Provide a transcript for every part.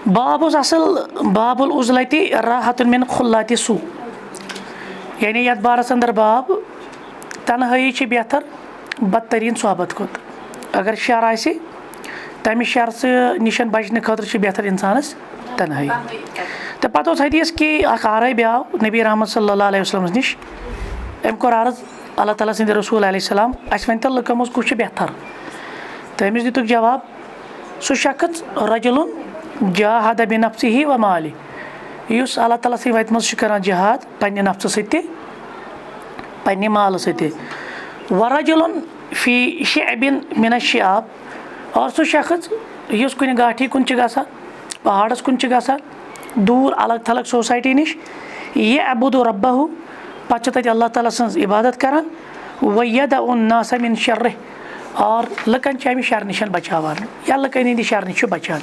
باب اصل باب العزلتی راحت من خلات سو، یعنی یتھ بارس اندر باب تنہائی چھ بہتر بدترین صحبت کھت. اگر شر آسہِ تمہِ شر نشن بچنہٕ خٲطرٕ چھِ بہتر انسانس تنہائی. تو پتہٕ اوس حدیث کہ اکھ آرٲبۍ آو نبی رحمت صلی اللہ علیہ وسلم نش، أمۍ کوٚر عرض اللہ تعالیٰ سٕنٛدِ رسول علیہ السلام اَسہِ ؤنۍ تو لُکو منٛز کُس چھُ بہتر. تہٕ أمِس دِتُکھ جواب سُہ شخص رجلun جاہد بنفسہ و مالہ، یُس اللہ تعالیٰ سٕنٛدِ وتہِ منٛز چھُ کران جہاد پننہِ نفسہٕ سۭتۍ تہِ پننہِ مالہٕ سۭتۍ تہِ. ورجلun فی شعب من الشعاب، اور سُہ شخص یُس کُنہِ گاٹھی کُن چھُ گژھان، پہاڑس کُن چھُ گژھان دوٗر الگ تھلگ سوسایٹی نِش، یعبد ربہ پتہٕ چھُ تتہِ اللہ تعالیٰ سٕنٛز عبادت کران، ویدع الناس من شرہ، اور لُکن چھِ امہِ شر نِش بچاوان یا لُکن ہٕنٛدِ شر نِش چھُ بچان.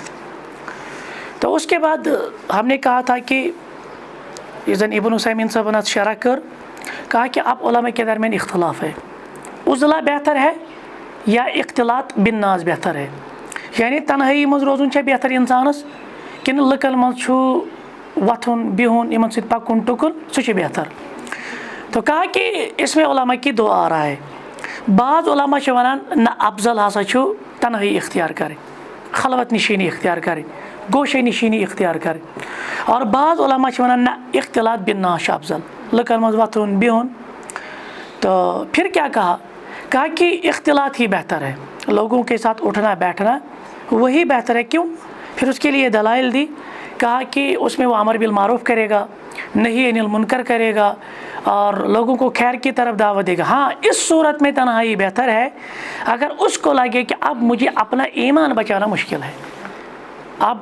تو اس کے بعد ہم نے کہا تھا کہ زن ابن عثیمین صاحب نے شرح کر کہا کہ اب علماء کے درمیان اختلاف ہے، عزلہ بہتر ہے یا اختلاط بالناس بہتر ہے، یعنی تنہائی مز روزن چھا بہتر انسانس کن لکن مز چھُ وتھن بہن یمن سۭتۍ پکن ٹکن سُہ چھُ بہتر. تو کہا کہ اس میں علماء کی دو آراء ہے. بعض علماء چھِ ونان نہ افضل ہسا چھُ تنہائی اختیار کرٕنۍ، خلوت نشینی اختیار کرٕنۍ، گوشے نشینی اختیار کرٕنۍ. اور بعض علماء چھِ ونان نہ اختلاط بالناس چھُ افضل، لکن مز وتھن بہن. تو پھر کیا کہا کہ اختلاط ہی بہتر ہے، لوگوں کے ساتھ اٹھنا بیٹھنا وہی بہتر ہے. کیوں؟ پھر اس کے لیے دلائل دی. کہا کہ اس میں وہ امر بالمعروف کرے گا، نہی عن المنکر کرے گا، اور لوگوں کو خیر کی طرف دعوت دے گا. ہاں اس صورت میں تنہائی بہتر ہے اگر اس کو لگے کہ اب مجھے اپنا ایمان بچانا مشکل ہے، اب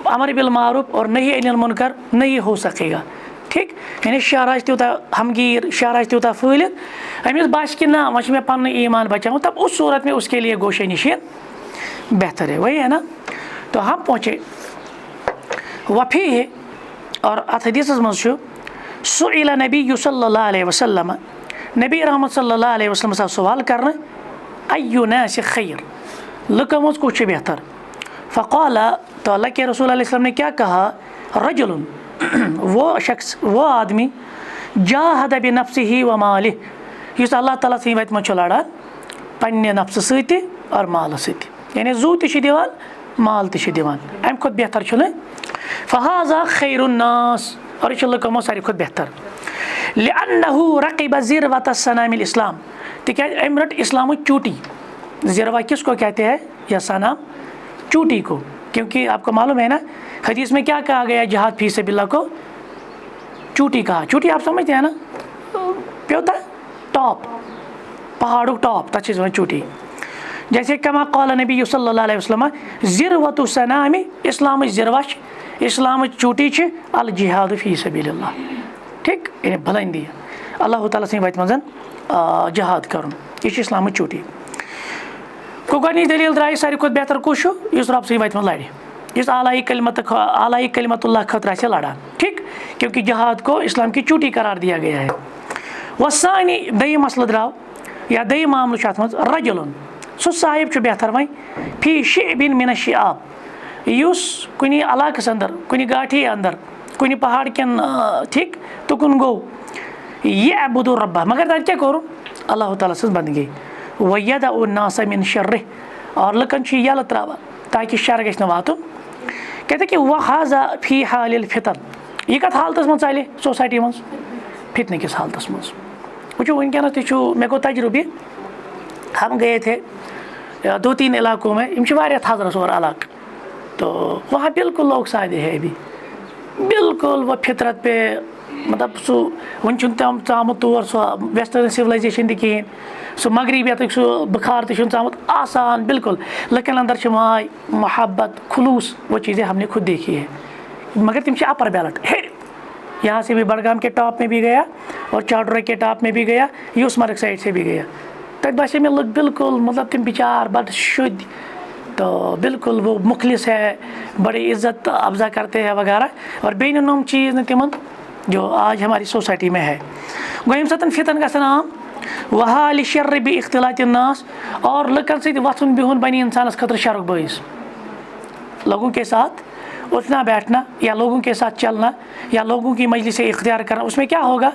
امر بالمعروف اور نہی عن المنکر نہیں ہو سکے گا. ٹھیک، یعنی شہر آسہِ تیوٗتاہ ہمگیر، شہر آسہِ تیوٗتاہ پھٲلِتھ، أمِس باسہِ کہ نہ وۄنۍ چھُ مےٚ پنُن ایمان بچاوُن، تب اس صورت میں اس کے لیے گوشے نشین بہتر ہے. وہی ہے نا. تو ہم پہنچے وفی ہے، اور اتھ حدیثس منٛز چھُ سئل نبی صلی اللہ علیہ وسلم، نبی رحمت صلی اللہ علیہ وسلم آو سوال کرنہٕ ایُّ ناس خیر، لُکو منٛز کُس چھُ بہتر. فقال، تو اللہ کے رسول علیہ السلام نے کیا کہا، رجل وہ شخص، وہ آدمی جاہد بنفسہ و مالہ، یُس اللہ تعالیٰ سٕنٛدِ وتہِ منٛز چھُ لڑان پننہِ نفسہٕ سۭتۍ تہِ اور مالس سۭتۍ، یعنی زوٗ تہِ چھُ دِوان مال تہِ چھُ دِوان، امہِ کھۄتہٕ بہتر چھُنہٕ. فہذا خیر الناس، اور یہ چھُ لُکو منٛز ساروی کھۄتہٕ بہتر. لأنہ رقب ذروة صنام الاسلام، تِکیٛازِ أمۍ رٔٹ اسلامٕچ چوٹی. ذروہ کس کو کہتے ہیں، یا صنام، چوٹی کو. کیونکہ آپ کو معلوم ہے نا حدیث میں کیا کہا گیا، جہاد فی سبیل اللہ کو چوٹی کہا. چوٹی آپ سمجھتے ہیں نا، پیوتا ٹاپ، پہاڑک ٹاپ، تتھ چھِ وَنان چوٹی. جیسے کما قال نبی صلی اللہ علیہ وسلم ذروة صنام، اسلامٕچ ذروہ چھِ، اسلامٕچ چوٹی چھِ الجہاد فی سبیل اللہ. ٹھیک، یعنی بلندی اللہ تعالیٰ سٕنٛدِ وتہِ منٛز جہاد کرُن، یہِ چھِ اسلامٕچ چوٹی. گۄڈنِچ دلیٖل درٛایہِ ساروی کھۄتہٕ بہتر کُس چھُ، یُس رۄب سٕنٛدِ وتہِ منٛز لڑِ، یُس اعلیٰ کلمت اللہ خٲطرٕ آسہِ لڑان. ٹھیک، کیونکہ جہاد کو اسلام کی چوٹی قرار دیا گیا ہے. وثانی، دوٚیِم مسلہٕ درٛاو یا دوٚیِم معاملہٕ چھُ اتھ منٛز، رجلن، سُہ صاحب چھُ بہتر وۄنۍ فی شعب من الشعاب، یُس کُنہِ علاقس اندر، کُنہِ گاٹھی اندر، کُنہِ پہاڑ کٮ۪ن ٹھیک تُکُن گوٚو، یعبد ربہ، مگر تتہِ کیٛاہ کوٚرُن، اللہ تعالیٰ سٕنٛز بندگی. ویدع الناس من شرہ، اور لُکن چھُ یلہٕ تراوان تاکہ شر گژھِ نہٕ واتُن. کہتے کہ وہذا فی حال الفتن، یہ کتھ حالتس منٛز ژلہِ سوسایٹی منٛز، فتنہٕ کس حالتس منٛز. وٕچھو وٕنکیٚنس تہِ چھُ، مےٚ گوٚو تجربہ، ہم گئے تھے 2-3 علاقوں میں، یِم چھِ واریاہ تھزرس اور علاقہٕ، تو وہاں بالکل لوگ سادے ہے ابھی، بالکل وہ فطرت پہ، مطلب سُہ وۄنۍ چھُنہٕ تِم ژامُت تور سُہ ویسٹرن سِولایزیشن تہِ کِہیٖنۍ، سُہ مغربیتُک سُہ بُخار تہِ چھُنہٕ ژامُت، آسان بالکل. لُکن اندر چھِ ماے محبت خلوص، وہ چیزیں ہم نے خود دیکھی ہے. مگر تم چھِ اپر بیلٹ ہیٚرِ، یہاں سے بھی بڑگام کے ٹاپ میں بھی گیا اور چاڈورہ کے ٹاپ میں بھی گیا، یوسمرگ سائڈ سے بھی گیا. تتہِ باسے مےٚ لُکھ بالکل، مطلب تم بچار بڑٕ شُدھ، تو بالکل وہ مخلص ہے، بڑی عزت افزا کرتے ہیں وغیرہ. اور بیٚیہِ نہٕ نۄم چیز نہٕ تمن جو آج ہماری سوسائٹی میں ہے. گوٚو ییٚمہِ ساتہٕ فتن گژھن عام، وحال شر باختلاط الناس، اور لُکن سۭتۍ وۄتھُن بِہُن بنہِ انسانس خٲطرٕ شرُک باعث. لوگوں کے ساتھ اٹھنا بیٹھنا یا لوگوں کے ساتھ چلنا یا لوگوں کی مجلسیں اختیار کرنا، اس میں کیا ہوگا؟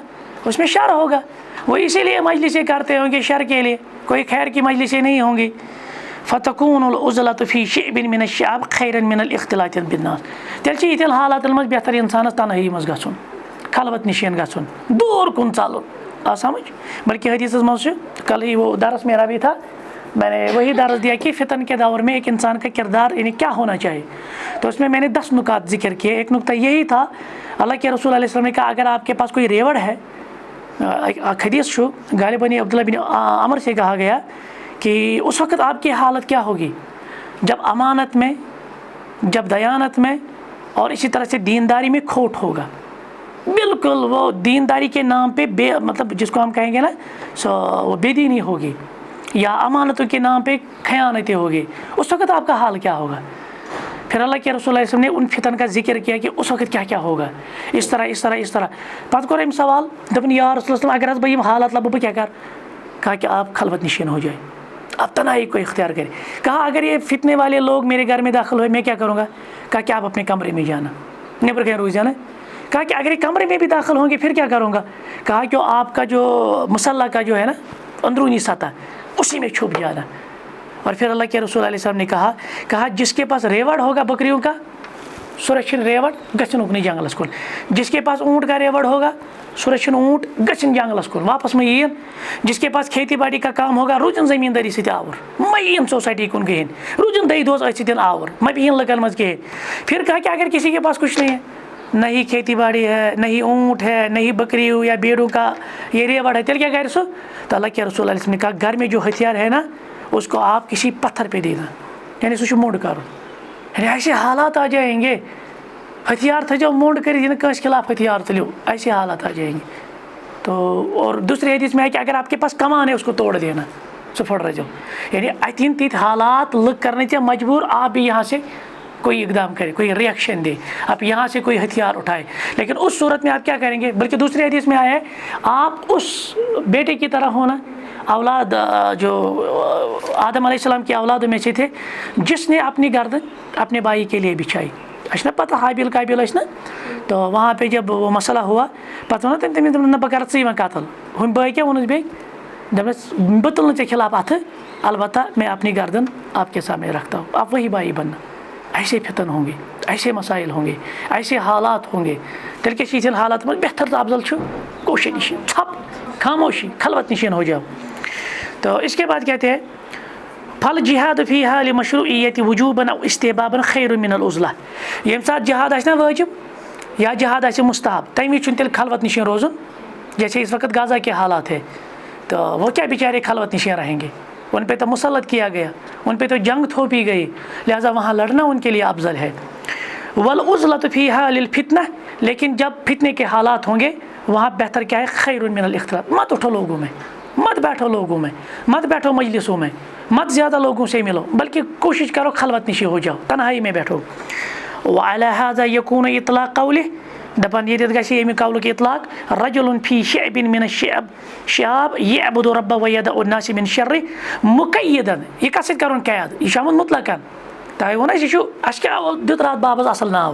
اس میں شر ہوگا. وہ اسی لیے مجلسیں کرتے ہوں گے شر کے لیے، کوئی خیر کی مجلسیں نہیں ہوں گی. فتكون العزلة في شعب من الشعب خيرا من الاختلاط بالناس. تیل چھِ یِتھٮ۪ن حالاتن منٛز بہتر اِنسانس تنہٲیی منٛز گژھُن، خلوت نشین گژھُن، دوٗر کُن ژَلُن. آ سمجھ؟ بلکہ حدیثس منٛز چھُ، کل ہی وہ درس میرا بھی تھا، میں نے وہی درس دیا کہ فتن کے دور میں ایک انسان کا کردار یعنی کیا ہونا چاہیے. تو اس میں نے 10 نکات ذکر کیے. ایک نقطہ یہی تھا، اللہ کے رسول علیہ السلام نے کہا اگر آپ کے پاس کوئی ریوڑ ہے، حدیث چھو غالباً عبداللہ بن عمر سے کہا گیا کہ اس وقت آپ کی حالت کیا ہوگی جب امانت میں، جب دیانت میں اور اسی طرح سے دینداری میں کھوٹ ہوگا. بالکل وہ دینداری کے نام پہ مطلب جس کو ہم کہیں گے نا وہ بے دینی ہوگی یا امانتوں کے نام پہ خیانتیں ہوگی. اس وقت آپ کا حال کیا ہوگا؟ پھر اللہ کے رسول علیہ وسلم نے ان فتن کا ذکر کیا کہ اس وقت کیا کیا ہوگا، اس طرح اس طرح اس طرح. پتہ کوٚر أمۍ سوال، دوٚپُن یا رسول اللہ اگر حظ بہٕ یِم حالات لبہٕ بہٕ کیا کر؟ کہا کہ آپ خلوت نشین ہو جائے، آپ تنہائی کو اختیار کریں. کہا اگر یہ فتنے والے لوگ میرے گھر میں داخل ہوئے میں کیا کروں گا؟ کہا کہ آپ اپنے کمرے میں جانا، نیبر کہیں روز جانا. کہا کہ اگر یہ کمرے میں بھی داخل ہوں گے پھر کیا کروں گا؟ کہا کہ آپ کا جو مسلح کا جو ہے نا اندرونی سطح اسی میں چھپ جانا. اور پھر اللہ کے رسول علیہ السلام نے کہا جس کے پاس ریوڑ ہوگا بکریوں کا سُہ رچھِن ریوڑ گژھن اُکنُے جنگلس کُن، جس کے پاس اونٹ کا ریوڑ ہوگا سُہ رچھِن اونٹ گژھن جنگلس کُن واپس مہ یِن، جس کے پاس کھیتی باڑی کا کام ہوگا روزن زمینداری سۭتۍ آوُر مہ یِن سوسائٹی کن کہین، روزن دہی دوز أتھۍ سۭتۍ آوُر مہ بِہین لُکن منٛز کہین. پھر کہا کہ اگر کسی کے پاس کچھ نہیں ہے، نہ ہی کھیتی باڑی ہے، نہ ہی اونٹ ہے، نہ ہی بکریوں یا بھیڑوں کا یہ ریوڑ ہے، تیل کیا کرے سو؟ تو اللہ کے رسول علیہ وسلم نے کہا گھر میں جو ہتھیار ہے نا اس کو آپ کسی پتھر پہ دینا، یعنی سو مونڈ کرو. یعنی ایسے حالات آ جائیں گے، ہتھیار تھجو مونڈ کر دین کس خلاف ہتھیار تلیو، ایسے حالات آ جائیں گے. تو اور دوسری حدیث میں ہے کہ اگر آپ کے پاس کمان ہے اس کو توڑ دینا، سو پھڑ رہے جاؤ. یعنی اتین تیت حالات لُکھ کرنے تھے مجبور، آپ بھی یہاں سے کوئی اقدام کرے، کوئی ریئیکشن دے، آپ یہاں سے کوئی ہتھیار اٹھائے. لیکن اس صورت میں آپ کیا کریں گے؟ بلکہ دوسری حدیث میں آیا ہے آپ اس بیٹے کی طرح ہونا، اولاد جو آدم علیہ السلام کی اولادوں میں سے تھے جس نے اپنی گردن اپنے بھائی کے لیے بچھائی. اچھا پتہ حابیل قابل نا، تو وہاں پہ جب وہ مسئلہ ہوا پتہ نا تم نہ بہ کر ژٕ قتل، ہم بھائی کیا وونس بیٚیہِ دپس بہٕ تُلہٕ نہٕ ژےٚ خلاف اتھٕ، البتہ میں اپنی گردن آپ کے سامنے رکھتا ہوں، آپ وہی بھائی بننا. ایسے فتن ہوں گے، ایسے مسائل ہوں گے، ایسے حالات ہوں گے. تیل کیا چیز حالات میں بہتر تو افضل چھو کوشش نشین چھپ خاموشی خلوت نشین ہو جاؤ. تو اس کے بعد کہتے ہیں پھل جہاد فی حال مشروعیت وجوباً او استحباباً خیر من العزلہ. یم ساتھ جہاد آسہِ نا واجب یا جہاد آسہِ مستحب تمی چھُنہٕ تیٚلہِ خلوت نشین روزن. جیسے اس وقت غزہ کے حالات ہے تو وہ کیا بیچارے خلوت نشین رہیں گے، ان پہ تو مسلط کیا گیا، ان پہ تو جنگ تھوپی گئی، لہٰذا وہاں لڑنا ان کے لیے افضل ہے. والعزلۃ فی حال الفتنہ، لیکن جب فتنے کے حالات ہوں گے وہاں بہتر کیا ہے؟ خیر من الاختلاط. مت اٹھو لوگوں میں، مت بیٹھو لوگوں میں، مت بیٹھو مجلسوں میں، مت زیادہ لوگوں سے ملو، بلکہ کوشش کرو خلوت نشی ہو جاؤ، تنہائی میں بیٹھو. وعلی ھذا یکون اطلاق قولہ، دپان یہ گژھِ ییٚمہِ قولُک اطلاق رجل فی شعب من الشعب شعب یعبد رب ویدع الناس من شر مقیدن. یہ کس سۭتۍ کرُن قید؟ یہ چھُ آمُت مطلقاً. تۄہہِ ووٚن اَسہِ یہِ چھُ اَسہِ کیٛاہ دیُت راتھ بابس اصل ناو،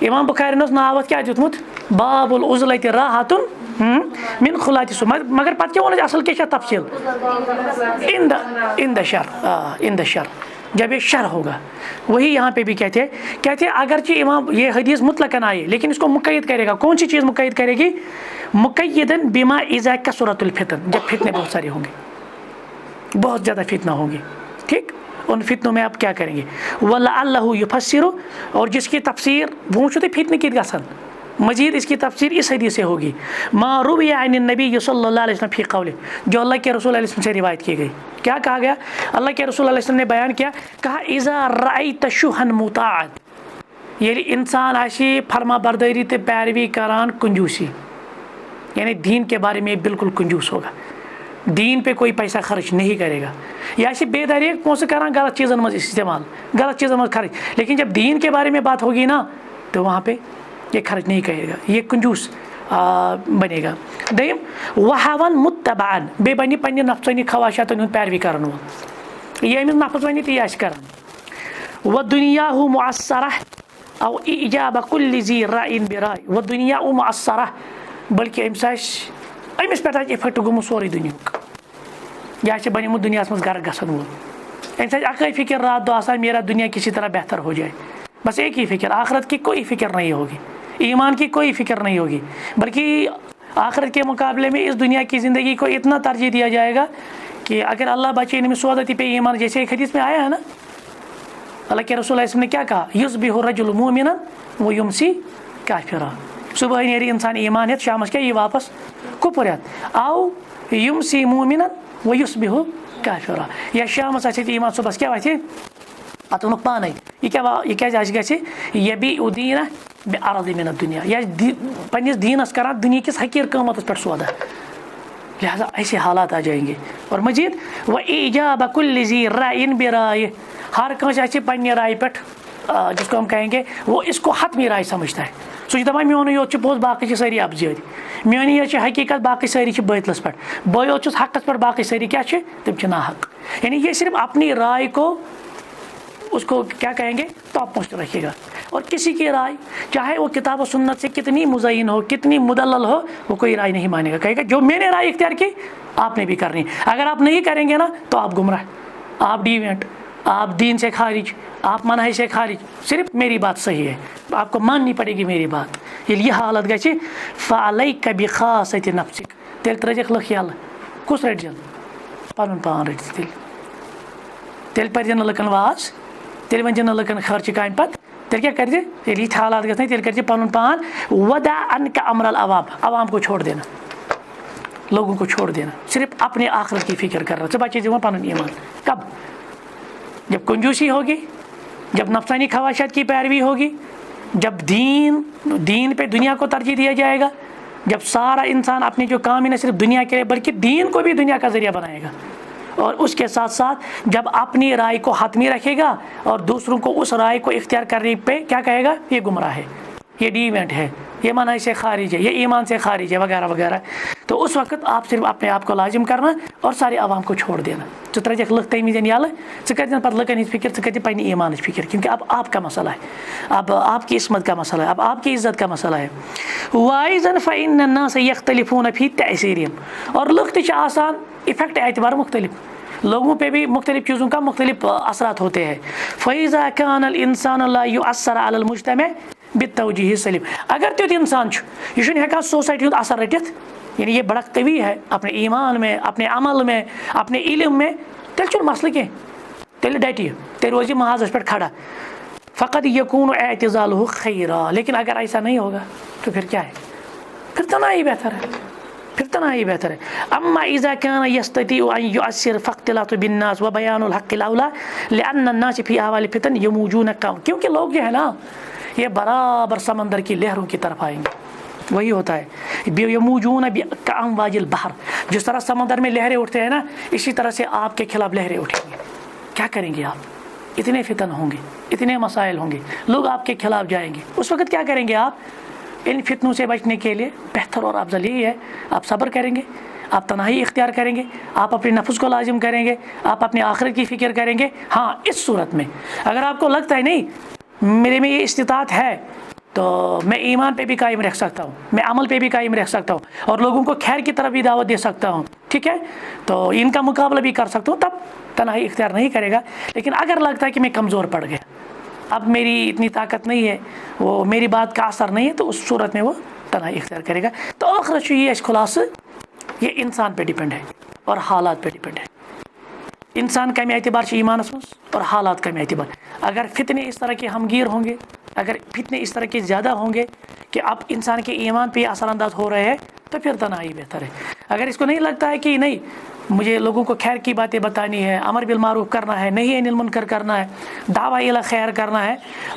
امام بخارین اوس ناو اتھ کیٛاہ دیُتمُت؟ باب العزلۃ راحۃ من خلاۃ سو. مگر پتہٕ کیٛاہ ووٚن اَسہِ اصل کیٛاہ چھِ تفصیل؟ ان دا شر، ان دا شر، جب یہ شر ہوگا. وہی یہاں پہ بھی کہتے ہیں اگرچہ امام یہ حدیث مطلقاً آئی لیکن اس کو مقید کرے گا. کون سی چیز مقید کرے گی؟ مقیدن بما اذا کثرت الفتن، جب فتنے بہت سارے ہوں گے، بہت زیادہ فتنہ ہوں گے. ٹھیک، ان فتنوں میں آپ کیا کریں گے؟ وَلَعَلَّهُ يُفَسِّرُ، اور جس کی تفسیر وہ چھو فتنے کی گژھن مزید اس کی تفسیر اس حدیث سے ہوگی. ما روی عن النبی صلی اللہ علیہ وسلم فی قولہ، جو اللہ کے رسول علیہ وسلم سے روایت کی گئی. کیا کہا گیا؟ اللہ کے رسول علیہ وسلم نے بیان کیا، کہا اذا رأیت شُحًا مُطاعًا، یعنی انسان آسی فرما برداری تے پیروی کران کنجوسی، یعنی دین کے بارے میں بالکل کنجوس ہوگا، دین پہ کوئی پیسہ خرچ نہیں کرے گا، یا ایسی بے داری پونسہ کران غلط چیزن میں استعمال، غلط چیزن میں خرچ. لیکن جب دین کے بارے میں بات ہوگی نا تو وہاں پہ یہ خرچ نہیں کرے گا، یہ کنجوس بنے گا. دویم وہاون متبعن، بے بنی پنہ نفسانی خواہشاتن ہند پیروی کرن وول، یہ امس نفس ونی تی آسہِ کران. و دنیاہ معصرہ، او ایجاب کل ذی رائے برائے و دنیا معصرہ بلکہ أمِس پٮ۪ٹھ آسہِ اِفیکٹ گوٚمُت سورُے دُنیاہُک یا چھِ بنیومُت دُنیاہَس منٛز گرٕ گژھن وول أمِس آسہِ اَکٲے فِکر رات دۄہ آسان میرا دنیا کسی طرح بہتر ہو جائے بس ایک ہی فکر آخرت کی کوئی فکر نہیں ہوگی ایمان کی کوئی فکر نہیں ہوگی بلکہ آخرت کے مقابلے میں اس دنیا کی زندگی کو اتنا ترجیح دیا جائے گا کہ اگر اللہ بچے ان میں سعادتی پہ ایمان جیسے ایک حدیث میں آیا ہے نا اللہ کے رسول علیہ وسلم نے کیا کہا یصبح الرجل مؤمنا ویمسی کافرا صبح نیرِ انسان ایمان ہیٚتھ شامس کیٛاہ یی واپس کُپُر ہیٚتھ او یمسی مؤمنا ویصبح کافرا یا شامس آسہِ ایمان صبحس کیٛاہ وتھِ پتہٕ ووٚنُکھ پانے یہ کیٛازِ اَسہِ گژھِ یبیع دیٖنہ بعرض من الدنیا یہ پننس دینس کران دنیا کس حقیر قیمتس پہ سودا لہذا ایسے حالات آ جائیں گے اور مزید و ایجاب کل ذی رائے برائے ہر کنس آسہِ پننہِ رائے پہ جس کو ہم کہیں گے وہ اس کو حتمی رائے سمجھتا ہے سُہ چھُ دپان میونُے یوت چھُ پوٚز باقٕے چھِ سٲری اپزٲدۍ میونی یوت چھِ حقیقت باقٕے سٲری چھِ باطلس پہ بہٕ یوت چھُس حقس پہ باقٕے سٲری کیا چھِ تِم چھِ ناحق یعنی یہ صرف اپنی رائے کو اس کو کیا کہیں گے ٹاپ موسٹ رکھے گا اور کسی کی رائے چاہے وہ کتاب و سنت سے کتنی مزین ہو کتنی مدلل ہو وہ کوئی رائے نہیں مانے گا کہے گا جو میں نے رائے اختیار کی آپ نے بھی کرنی اگر آپ نہیں کریں گے نا تو آپ گمراہ آپ ڈیوینٹ آپ دین سے خارج آپ منہج سے خارج صرف میری بات صحیح ہے آپ کو ماننی پڑے گی میری بات یہ حالت گژھِ فعلیک بخاصۃ نفسک تیٚلہِ ترٲیزیکھ لٔکھ یَلہٕ کُس رٔٹۍ زٮ۪ن پَنُن پان رٔٹۍ تیٚلہِ پَرِ نہٕ لُکَن واز تیٚلہِ ؤنۍ زِ نہٕ لُکَن خرچہِ کامہِ پَتہٕ تیٚلہِ کیٛاہ کَرِ ییٚلہِ یِتھۍ حالات گژھن تیٚلہِ کَرِ پَنُن پان ودا عنک امر العوام عوام کو چھوڑ دینا لوگوں کو چھوڑ دینا صرف اپنے آخرت کی فکر کر رہا ژٕ بچے دِوان پَنُن ایمان کب جب کنجوسی ہوگی جب نفسانی خواہشات کی پیروی ہوگی جب دین پہ دنیا کو ترجیح دیا جائے گا جب سارا انسان اپنے جو کام ہی نہ صرف دنیا کے بلکہ دین کو بھی دنیا کا ذریعہ بنائے گا اور اس کے ساتھ ساتھ جب اپنی رائے کو حتمی رکھے گا اور دوسروں کو اس رائے کو اختیار کرنے پہ کیا کہے گا یہ گمراہ ہے یہ ڈیوینٹ ہے یہ منہج سے خارج ہے یہ ایمان سے خارج ہے وغیرہ وغیرہ تو اس وقت آپ صرف اپنے آپ کو لازم کرنا اور سارے عوام کو چھوڑ دینا ژٕ ترٛٲیزیکھ لُکھ تَمہِ وِزِ یَلہٕ ژٕ کٔرۍزٮ۪ن پَتہٕ لُکَن ہِنٛز فِکر ژٕ کٔرۍزِ پنٛنہِ ایمانٕچ فِکر کیونکہ اب آپ کا مسئلہ ہے اب آپ کی عصمت کا مسئلہ ہے اب آپ کی عزت کا مسئلہ ہے وَأَيْضًا فَإِنَّ النَّاسَ يَخْتَلِفُونَ فِي تَأْثِيرِهِمْ اور لُکھ تہِ چھِ آسان اِفیکٹ اعتبار مختلف لوگوں پہ بھی مختلف چیزوں کا مختلف اثرات ہوتے ہیں فَإِذَا كَانَ الْإِنسَانُ لَا يُؤَثَّرُ عَلَى الْمُجْتَمَعِ بِالتَّوْجِيهِ السَّلِيمِ اگر تیُتھ انسان چھُ یہِ چھُنہٕ ہٮ۪کان سوسایٹی ہُنٛد اثر رٔٹِتھ یعنی یہ بڑا قوی ہے اپنے ایمان میں اپنے عمل میں اپنے علم میں تیٚلہِ چھُنہٕ مسئلہ کینٛہہ تیٚلہِ ڈٹہِ یہِ تیٚلہِ روزِ یہِ محاذس پٮ۪ٹھ کھڑا فقط یکون اعتزالہ خیرا لیکن اگر ایسا نہیں ہوگا تو پھر کیا ہے پھر تنہائی بہتر ہے پھر تنہائی بہتر ہے اما اذا كان يستطيع ان يؤثر فاختلاط بالناس وبيان الحق الاولى لان الناس في احوال فتن يموجون کیونکہ لوگ جو ہے نا یہ برابر سمندر کی لہروں کی طرف آئیں گے وہی ہوتا ہے یموجون کامواج البحر جس طرح سمندر میں لہریں اٹھتے ہیں نا اسی طرح سے آپ کے خلاف لہریں اٹھیں گے کیا کریں گے آپ اتنے فتن ہوں گے اتنے مسائل ہوں گے لوگ آپ کے خلاف جائیں گے اس وقت کیا کریں گے آپ ان فتنوں سے بچنے کے لیے بہتر اور افضل یہی ہے آپ صبر کریں گے آپ تنہائی اختیار کریں گے آپ اپنے نفس کو لازم کریں گے آپ اپنے آخرت کی فکر کریں گے ہاں اس صورت میں اگر آپ کو لگتا ہے نہیں میرے میں یہ استطاعت ہے تو میں ایمان پہ بھی قائم رہ سکتا ہوں میں عمل پہ بھی قائم رہ سکتا ہوں اور لوگوں کو خیر کی طرف بھی دعوت دے سکتا ہوں ٹھیک ہے تو ان کا مقابلہ بھی کر سکتا ہوں تب تنہائی اختیار نہیں کرے گا لیکن اگر لگتا ہے کہ میں کمزور پڑ گیا اب میری اتنی طاقت نہیں ہے وہ میری بات کا اثر نہیں ہے تو اس صورت میں وہ تنہائی اختیار کرے گا تو آخرت یہ اس خلاصہ یہ انسان پہ ڈپینڈ ہے اور حالات پہ ڈپینڈ ہے انسان کمی اعتبار سے ایمانس مز اور حالات کمی اعتبار اگر فتنے اس طرح کے ہمگیر ہوں گے اگر فتنے اس طرح کے زیادہ ہوں گے کہ اب انسان کے ایمان پہ اثر انداز ہو رہے ہیں تو پھر تنہائی بہتر ہے اگر اس کو نہیں لگتا ہے کہ نہیں مجھے لوگوں کو خیر کی باتیں بتانی ہے امر بالمعروف کرنا ہے نہی عن المنکر کرنا ہے دعوی الی خیر کرنا ہے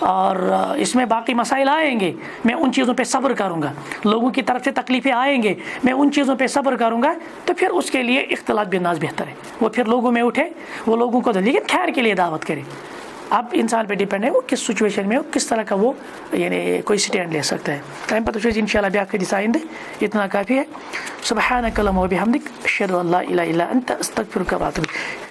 اور اس میں باقی مسائل آئیں گے میں ان چیزوں پہ صبر کروں گا لوگوں کی طرف سے تکلیفیں آئیں گے میں ان چیزوں پہ صبر کروں گا تو پھر اس کے لیے اختلاط بالناس بہتر ہے وہ پھر لوگوں میں اٹھے وہ لوگوں کو لیکن خیر کے لیے دعوت کرے اب انسان پہ ڈپینڈ ہے وہ کس سچویشن میں کس طرح کا وہ یعنی کوئی سٹینڈ لے سکتا ہے ٹائم پتہ ان شاء اللہ بیاکھ حدیث آئندہ اتنا کافی ہے سبحانک اللہم و بحمدک اشہد ان لا الہ الا انت استغفرک و اتوب